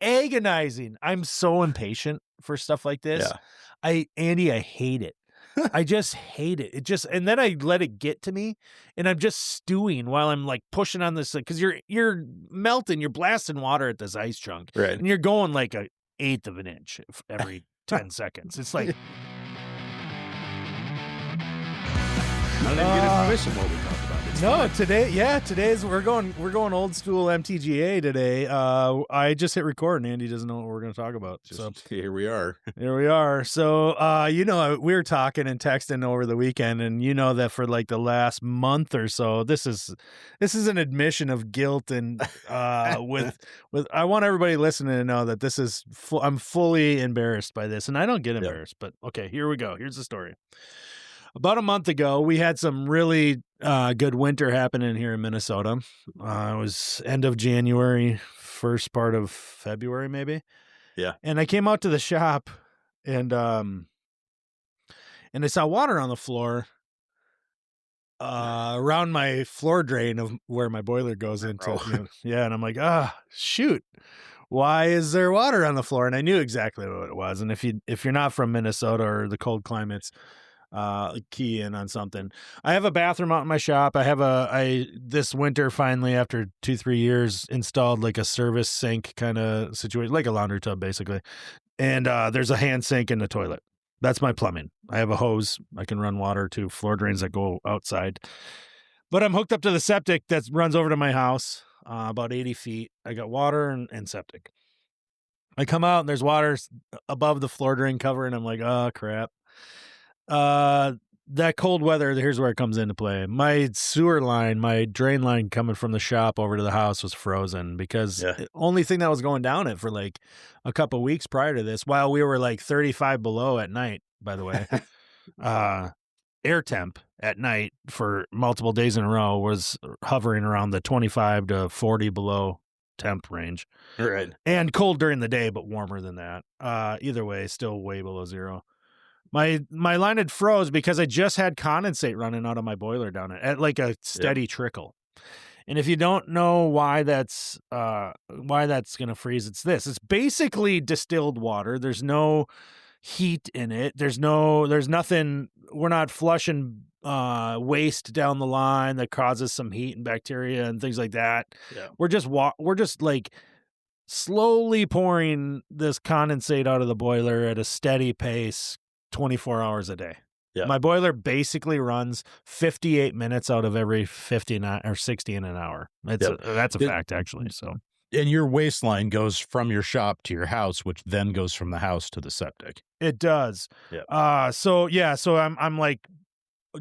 agonizing. I'm so impatient for stuff like this. Yeah. Andy, I hate it. I just hate it. And then I let it get to me, and I'm just stewing while I'm like pushing on this, because you're melting, you're blasting water at this ice chunk, Right. and you're going like an eighth of an inch every 10 seconds. It's like, I don't even get information what we talked about. It's fine. today's we're going old school MTGA today. I just hit record and Andy doesn't know what we're going to talk about. So Here we are. here we are. So we were talking and texting over the weekend, and you know that for like the last month or so, this is an admission of guilt, and with I want everybody listening to know that this is I'm fully embarrassed by this, and I don't get embarrassed, but okay, here we go. Here's the story. About a month ago, we had some really good winter happening here in Minnesota. It was end of January, first part of February, maybe. Yeah. And I came out to the shop, and I saw water on the floor around my floor drain of where my boiler goes into. And I'm like, shoot. Why is there water on the floor? And I knew exactly what it was. And if you're not from Minnesota or the cold climates, key in on something. I have a bathroom out in my shop. I this winter finally, after 2-3 years, installed like a service sink kind of situation, like a laundry tub basically. And there's a hand sink in the toilet. That's my plumbing. I have a hose. I can run water to floor drains that go outside. But I'm hooked up to the septic that runs over to my house, about 80 feet. I got water and septic. I come out and there's water above the floor drain cover, and I'm like, oh crap. That cold weather, here's where it comes into play. My sewer line, my drain line coming from the shop over to the house was frozen, because the only thing that was going down it for like a couple of weeks prior to this, while we were like 35 below at night, by the way, air temp at night for multiple days in a row was hovering around the 25 to 40 below temp range. Right. And cold during the day, but warmer than that. Either way, still way below zero. My line had froze because I just had condensate running out of my boiler down at like a steady trickle. And if you don't know why that's gonna freeze, it's this. It's basically distilled water. There's no heat in it. There's nothing. We're not flushing waste down the line that causes some heat and bacteria and things like that. Yeah. We're just like slowly pouring this condensate out of the boiler at a steady pace, 24 hours a day. Yeah. My boiler basically runs 58 minutes out of every 59 or 60 in an hour. That's a fact, actually. So, and your waistline goes from your shop to your house, which then goes from the house to the septic. It does. Yeah. So I'm like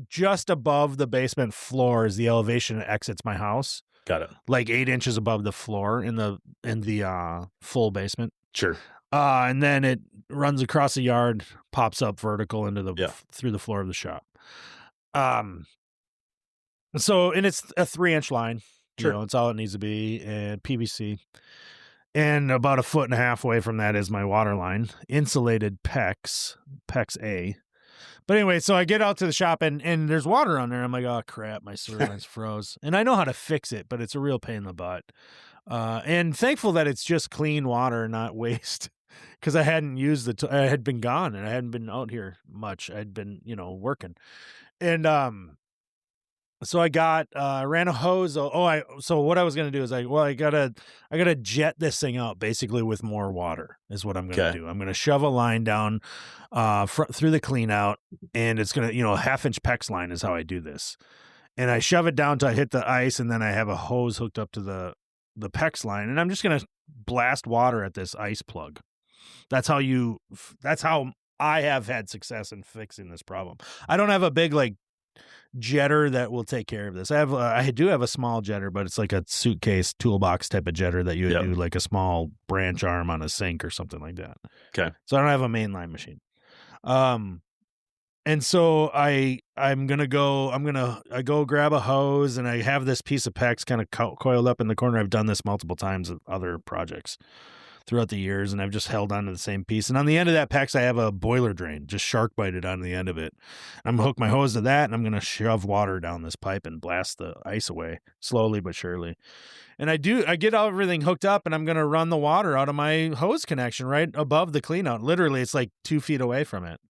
just above the basement floor is the elevation that exits my house. Got it. Like 8 inches above the floor in the full basement. Sure. And then it runs across the yard, pops up vertical into through the floor of the shop. So, and it's a 3-inch line. Sure. It's all it needs to be, and PVC. And about 1.5 feet away from that is my water line, insulated PEX A. But anyway, so I get out to the shop and there's water on there. I'm like, oh crap, my sewer line's froze. And I know how to fix it, but it's a real pain in the butt. And thankful that it's just clean water, not waste. Because I hadn't used I had been gone and I hadn't been out here much. I'd been, working. And so I ran a hose. So what I was going to do is I gotta jet this thing out basically with more water is what I'm going to do. I'm going to shove a line down through the clean out, and it's going to, 1/2-inch PEX line is how I do this. And I shove it down till I hit the ice, and then I have a hose hooked up to the PEX line, and I'm just going to blast water at this ice plug. That's how I have had success in fixing this problem. I don't have a big jetter that will take care of this. I do have a small jetter, but it's like a suitcase toolbox type of jetter that you would do like a small branch arm on a sink or something like that. Okay. So I don't have a mainline machine. And so I go grab a hose, and I have this piece of PEX kind of coiled up in the corner. I've done this multiple times with other projects. throughout the years, and I've just held on to the same piece. And on the end of that PEX, I have a boiler drain, just shark bited on the end of it. I'm gonna hook my hose to that, and I'm gonna shove water down this pipe and blast the ice away slowly but surely. And I get everything hooked up, and I'm gonna run the water out of my hose connection right above the cleanout. Literally, it's like 2 feet away from it.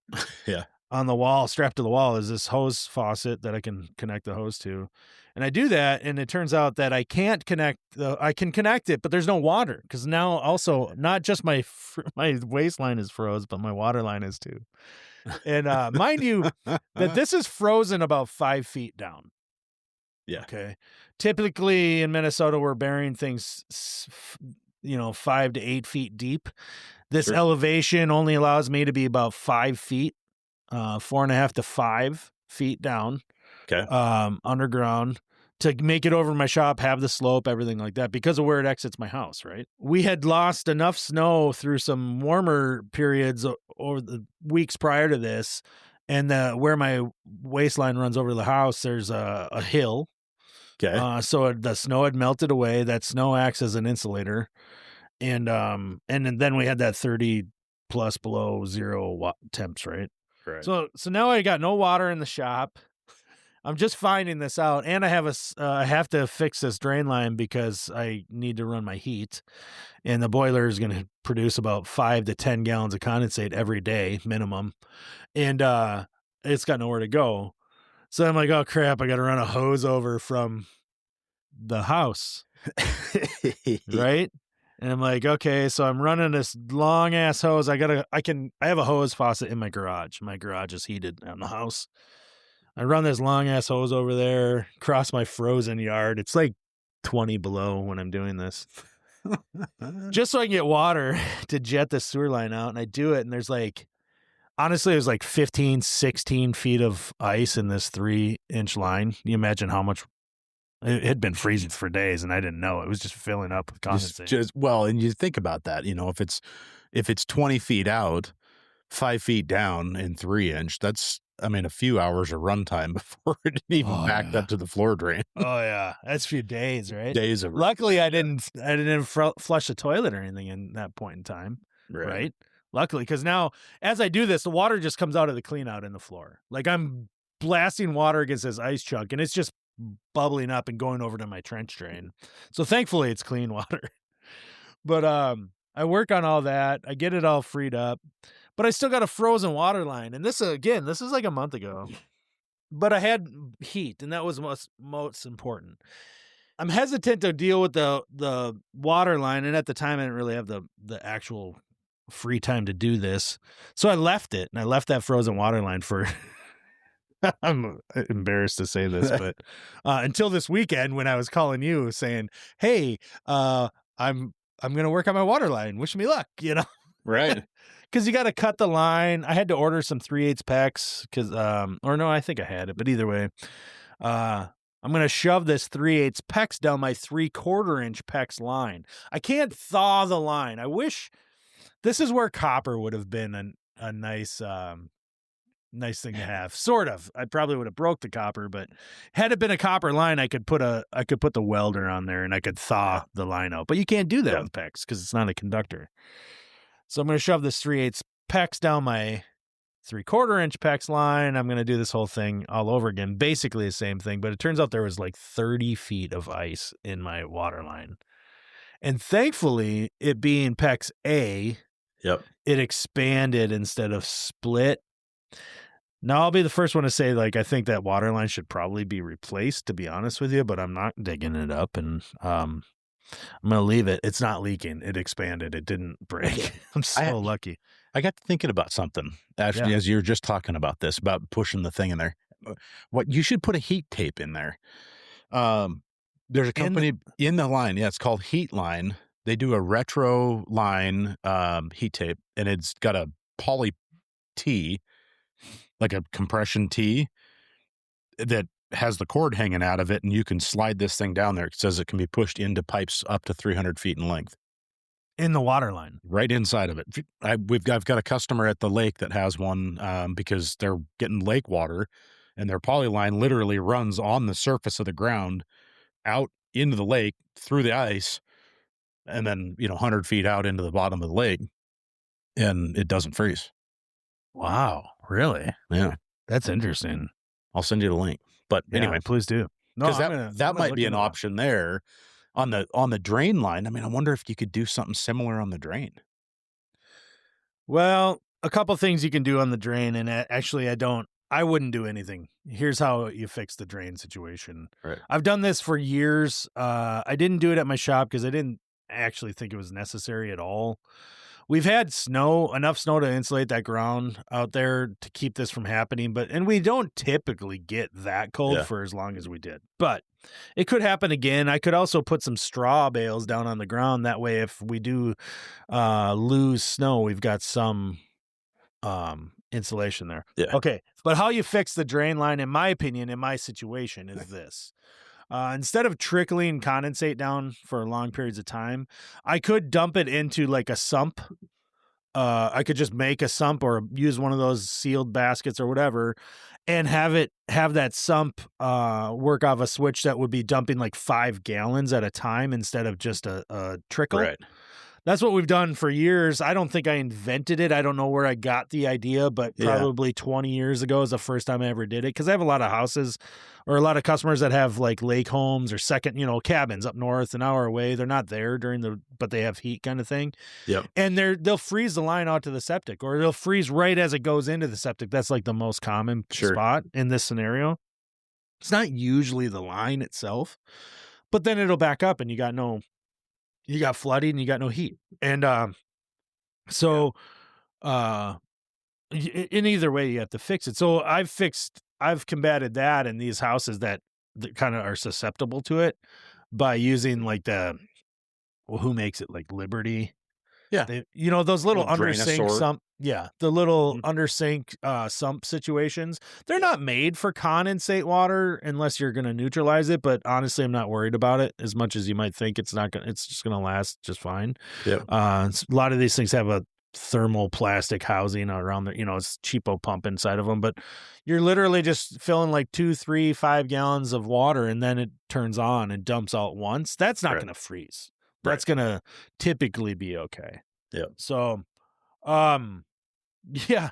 Yeah. On the wall, strapped to the wall, is this hose faucet that I can connect the hose to. And I do that, and it turns out that I can't connect I can connect it, but there's no water, because now also not just my waistline is froze, but my water line is too. And mind you, that this is frozen about 5 feet down. Yeah. Okay. Typically in Minnesota, we're burying things, 5 to 8 feet deep. This Sure. elevation only allows me to be about 5 feet. 4.5 to 5 feet down, Okay. underground, to make it over my shop, have the slope, everything like that, because of where it exits my house, right? We had lost enough snow through some warmer periods over the weeks prior to this, and where my waistline runs over the house, there's a hill. Okay. So the snow had melted away. That snow acts as an insulator, and then we had that 30 plus below zero temps, right? Right. So now I got no water in the shop. I'm just finding this out, and I have to fix this drain line because I need to run my heat, and the boiler is going to produce about 5 to 10 gallons of condensate every day minimum, and it's got nowhere to go. So I'm like, oh crap, I got to run a hose over from the house, right? And I'm like, okay, so I'm running this long ass hose. I have a hose faucet in my garage. My garage is heated on the house. I run this long ass hose over there, across my frozen yard. It's like 20 below when I'm doing this. Just so I can get water to jet the sewer line out. And I do it. And there's honestly, it was like 15, 16 feet of ice in this 3-inch line. You imagine how much. It had been freezing for days, and I didn't know. It was just filling up with condensate. And you think about that, if it's 20 feet out, 5 feet down in 3-inch, that's, a few hours of runtime before it even backed up to the floor drain. Oh yeah, that's a few days, right? Days of. Luckily, I didn't flush the toilet or anything in that point in time, right? Luckily, because now as I do this, the water just comes out of the clean out in the floor. Like I'm blasting water against this ice chunk, and it's just bubbling up and going over to my trench drain. So thankfully it's clean water. But I work on all that. I get it all freed up, but I still got a frozen water line. And this is like a month ago. But I had heat, and that was most important. I'm hesitant to deal with the water line, and at the time I didn't really have the actual free time to do this. So I left it, and I left that frozen water line for I'm embarrassed to say this, but until this weekend when I was calling you saying, "Hey, I'm going to work on my water line. Wish me luck," Right. Because you got to cut the line. I had to order some 3/8 PEX because, or no, I think I had it, but either way, I'm going to shove this 3/8 PEX down my 3/4-inch PEX line. I can't thaw the line. I wish this is where copper would have been a nice thing to have. Sort of. I probably would have broke the copper, but had it been a copper line, I could put the welder on there and I could thaw the line out. But you can't do that with PEX because it's not a conductor. So I'm going to shove this 3/8 PEX down my 3/4-inch PEX line. I'm going to do this whole thing all over again. Basically the same thing, but it turns out there was like 30 feet of ice in my water line. And thankfully, it being PEX A, it expanded instead of split. Now, I'll be the first one to say, I think that water line should probably be replaced, to be honest with you, but I'm not digging it up, and I'm going to leave it. It's not leaking. It expanded. It didn't break. I'm so lucky. I got thinking about something, actually, as you were just talking about this, about pushing the thing in there. What you should put a heat tape in there. There's a company in the line. Yeah, it's called Heat Line. They do a retro line heat tape, and it's got a poly tee, like a compression tee that has the cord hanging out of it, and you can slide this thing down there. It says it can be pushed into pipes up to 300 feet in length. In the water line. Right inside of it. I've got a customer at the lake that has one because they're getting lake water, and their poly line literally runs on the surface of the ground out into the lake through the ice and then 100 feet out into the bottom of the lake, and it doesn't freeze. Wow, really? Yeah, That's interesting. I'll send you the link. But Yeah, anyway, please do. No, because I'm that gonna might look be an into that. option there on the drain line. I mean, I wonder if you could do something similar on the drain. Well, a couple things you can do on the drain, and actually, I wouldn't do anything. Here's how you fix the drain situation. Right. I've done this for years. I didn't do it at my shop because I didn't actually think it was necessary at all. We've had enough snow to insulate that ground out there to keep this from happening, and we don't typically get that cold for as long as we did. But it could happen again. I could also put some straw bales down on the ground. That way, if we do lose snow, we've got some insulation there. Yeah. Okay. But how you fix the drain line, in my opinion, in my situation, is this. Instead of trickling condensate down for long periods of time, I could dump it into like a sump. I could just make a sump or use one of those sealed baskets or whatever, and have that sump work off a switch that would be dumping like 5 gallons at a time instead of just a trickle. Right. That's what we've done for years. I don't think I invented it. I don't know where I got the idea, but probably 20 years ago is the first time I ever did it. Because I have a lot of houses or a lot of customers that have like lake homes or second, cabins up north, an hour away. They're not there but they have heat kind of thing. Yep. And they'll freeze the line out to the septic, or they'll freeze right as it goes into the septic. That's like the most common spot in this scenario. It's not usually the line itself, but then it'll back up and you got flooding and you got no heat. And in either way, you have to fix it. So I've combated that in these houses that kind of are susceptible to it by using like who makes it, like Liberty? Yeah. Those little under sink sump. Yeah. The little under sink sump situations. They're not made for condensate water unless you're going to neutralize it. But honestly, I'm not worried about it as much as you might think. It's just going to last just fine. Yeah. A lot of these things have a thermal plastic housing around there. It's cheapo pump inside of them, but you're literally just filling like 2, 3, 5 gallons of water, and then it turns on and dumps out once. That's not going to freeze. That's going to typically be okay. Yeah. So, yeah.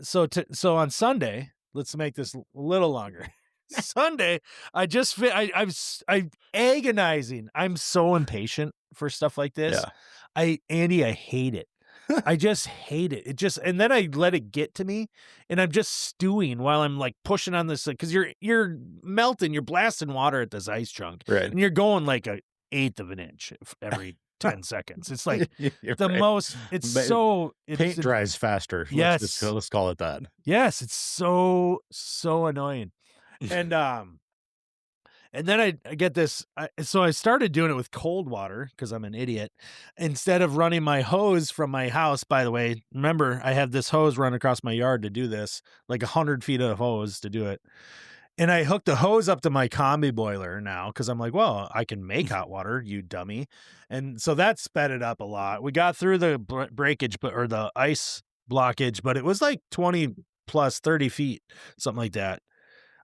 So on Sunday, let's make this a little longer. Sunday, I'm agonizing. I'm so impatient for stuff like this. Yeah. Andy, I hate it. I just hate it. And then I let it get to me, and I'm just stewing while I'm like pushing on this, because you're melting, you're blasting water at this ice chunk, right? And you're going like 1/8 of an inch every 10 seconds. It's like most. Paint dries faster. Yes, let's call it that. Yes, it's so annoying, and then I get this. So I started doing it with cold water because I'm an idiot. Instead of running my hose from my house, by the way, remember I have this hose run across my yard to do this, like 100 feet of hose to do it. And I hooked the hose up to my combi boiler now because I'm like, well, I can make hot water, you dummy. And so that sped it up a lot. We got through the breakage, or the ice blockage, but it was like 20 plus 30 feet, something like that.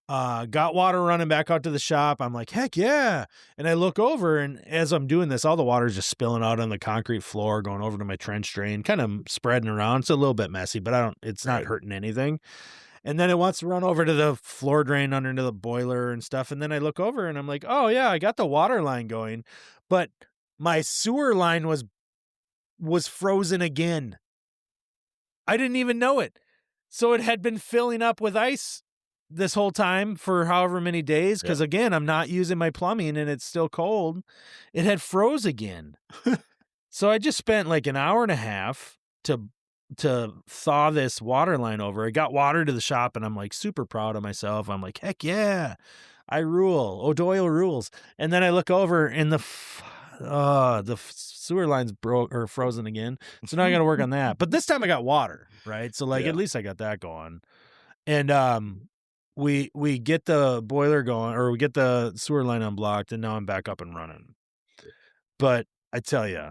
Got water running back out to the shop. I'm like, heck yeah. And I look over, and as I'm doing this, all the water is just spilling out on the concrete floor, going over to my trench drain, kind of spreading around. It's a little bit messy, but it's not hurting anything. And then it wants to run over to the floor drain under the boiler and stuff. And then I look over and I'm like, oh yeah, I got the water line going, but my sewer line was frozen again. I didn't even know it. So it had been filling up with ice this whole time for however many days. Cause again, I'm not using my plumbing and it's still cold. It had froze again. So I just spent like an hour and a half to thaw this water line over. I got water to the shop and I'm like super proud of myself. I'm like, heck yeah, I rule. O'Doyle rules. And then I look over and the sewer line's broke or frozen again. So now I got to work on that. But this time I got water, right? So like at least I got that going. And we get the boiler going, or we get the sewer line unblocked, and now I'm back up and running. But I tell you,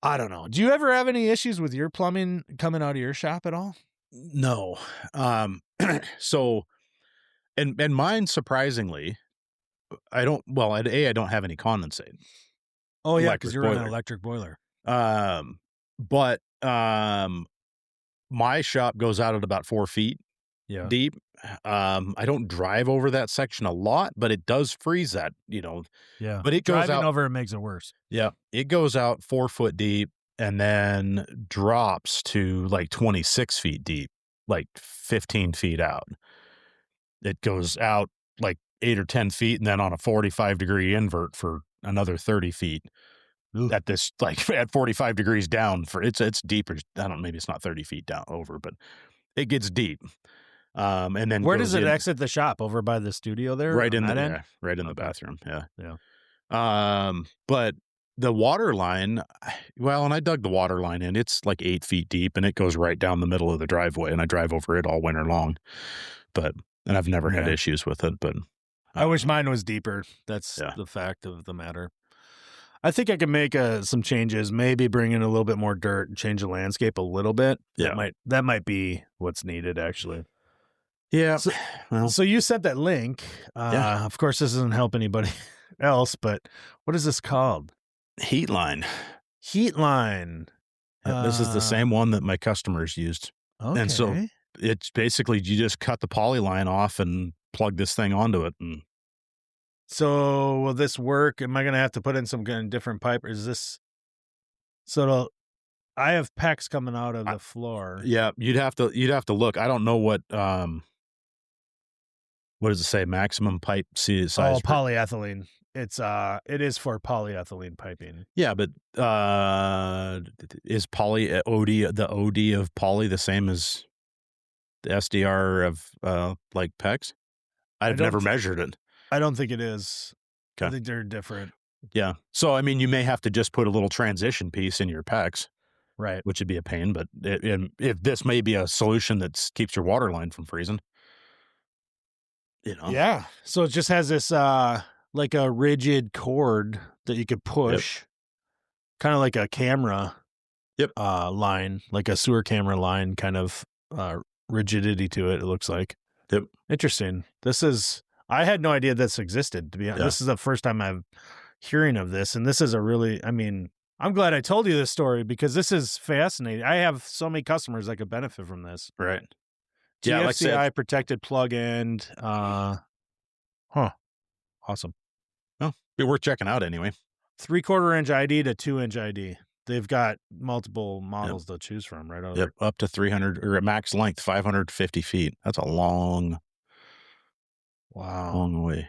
I don't know. Do you ever have any issues with your plumbing coming out of your shop at all? No. So, and mine, surprisingly, I don't. Well, I don't have any condensate. Oh yeah, Electric because you're on an boiler. electric boiler. But my shop goes out at about 4 feet Yeah. deep. I don't drive over that section a lot, but it does freeze that, Yeah. But it goes Driving out. over it makes it worse. Yeah, it goes out 4 foot deep and then drops to like 26 feet deep, like 15 feet out. It goes out like 8 or 10 feet and then on a 45-degree invert for another 30 feet. Ooh. At this, like at 45 degrees down for it's deeper. I don't, maybe it's not 30 feet down over, but it gets deep. And then Where goes does it in exit the shop? Over by the studio there? right on in that the, end? yeah, right in the Okay. bathroom. Yeah. Yeah. But the water line, well, and I dug the water line in, it's like 8 feet deep and it goes right down the middle of the driveway and I drive over it all winter long, and I've never had Yeah. issues with it, but I wish mine was deeper. That's Yeah. the fact of the matter. I think I can make some changes, maybe bring in a little bit more dirt and change the landscape a little bit. Yeah. That might be what's needed, actually. yeah. So, Well, so you sent that link. Yeah. Of course, this doesn't help anybody else, but what is this called? heat line. Heat line. This is the same one that my customers used. Okay. And so it's basically you just cut the poly line off and plug this thing onto it. And So will this work? Am I going to have to put in some kind of different pipe? Or is this I have PEX coming out of the floor. yeah, you'd have to look. I don't know what does it say? Maximum pipe size. Oh, polyethylene. It is for polyethylene piping. Yeah, but is the OD of poly the same as the SDR of like PEX? I've never measured it. I don't think it is. I Okay. think they're different. Yeah. So I mean, you may have to just put a little transition piece in your PEX, Right. which would be a pain. But if this may be a solution that keeps your water line from freezing, Yeah. So it just has this like a rigid cord that you could push, kind of like a camera. Yep. Line, like a sewer camera line, kind of rigidity to it. It looks like. Yep. Interesting. I had no idea this existed, to be honest. Yeah. This is the first time I'm hearing of this. And this is I'm glad I told you this story because this is fascinating. I have so many customers that could benefit from this. Right. GFCI Yeah, like I said, protected plug end. Awesome. well, be worth checking out anyway. 3/4 inch ID to 2-inch ID. They've got multiple models to choose from, right? Yep. Up to 300 or at max length, 550 feet. That's a long way.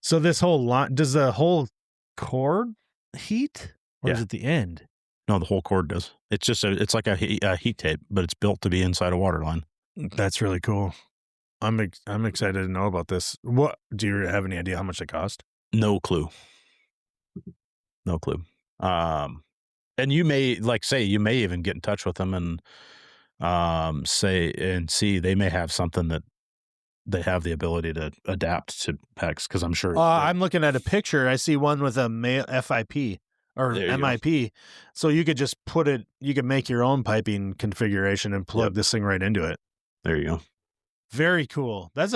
So this whole line, does the whole cord heat or is it the end? No, the whole cord does. It's just it's like a heat tape, but it's built to be inside a water line. That's really cool. I'm excited to know about this. What do you have any idea how much it cost? No clue. And you may you may even get in touch with them and see they may have something that they have the ability to adapt to PEX because I'm sure. I'm looking at a picture. I see one with a FIP or MIP. So you could just you could make your own piping configuration and plug this thing right into it. There you go. Very cool. That's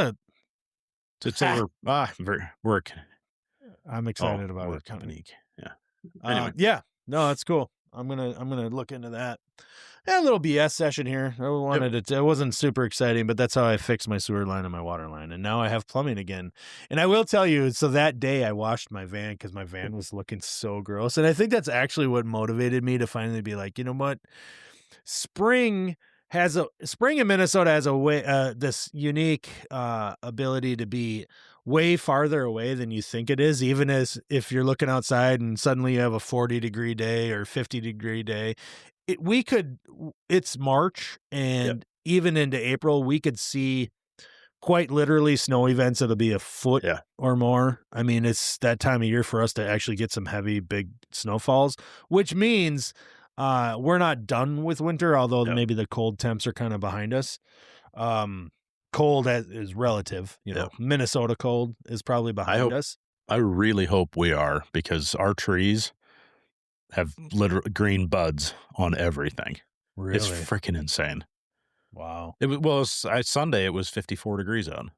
work. I'm excited about it. Company. Yeah. Anyway. Yeah. No, that's cool. I'm gonna look into that. Yeah, a little BS session here. I wanted it. It wasn't super exciting, but that's how I fixed my sewer line and my water line, and now I have plumbing again. And I will tell you, so that day I washed my van because my van was looking so gross, and I think that's actually what motivated me to finally be like, you know what, spring in Minnesota has a way this unique ability to be way farther away than you think it is, even as if you're looking outside and suddenly you have a 40-degree day or 50-degree day. It's March and even into April, we could see quite literally snow events that'll be a foot or more. I mean, it's that time of year for us to actually get some heavy, big snowfalls, which means we're not done with winter, although maybe the cold temps are kind of behind us. Cold is relative, Minnesota cold is probably behind us. I really hope we are, because our trees have literal green buds on everything. Really? It's freaking insane. Wow. Sunday it was 54 degrees out.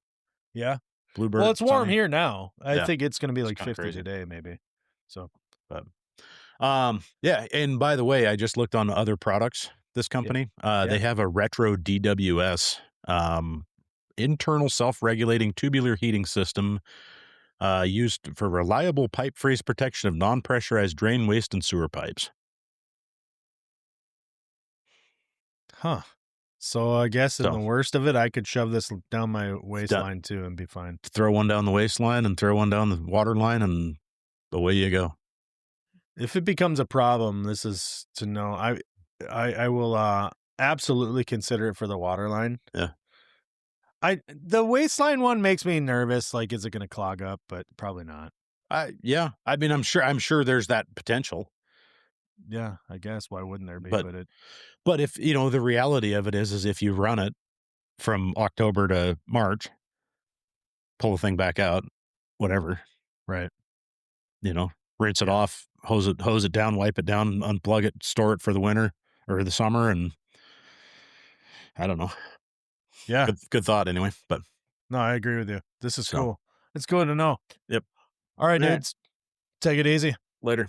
Yeah. Bluebird. Well, it's warm sunny. here now. I Yeah. think it's going to be It's like kinda 50 crazy. today, maybe. So, But yeah, and by the way, I just looked on other products. This company, Yeah. they have a retro DWS internal self-regulating tubular heating system used for reliable pipe freeze protection of non-pressurized drain, waste, and sewer pipes. Huh. So I guess in So the worst of it, I could shove this down my done. waistline too and be fine. Throw one down the waistline and throw one down the water line, and away you go. If it becomes a problem, this is to know. I will absolutely consider it for the water line. Yeah. The waistline one makes me nervous. Like, is it going to clog up? But probably not. Yeah. I mean, I'm sure there's that potential. Yeah, I guess. Why wouldn't there be? But if the reality of it is if you run it from October to March, pull the thing back out, whatever, right. Rinse it off, hose it down, wipe it down, unplug it, store it for the winter or the summer, and I don't know. Yeah. Good thought anyway. But no, I agree with you. This is cool. It's good to know. Yep. All right, dudes. Take it easy. Later.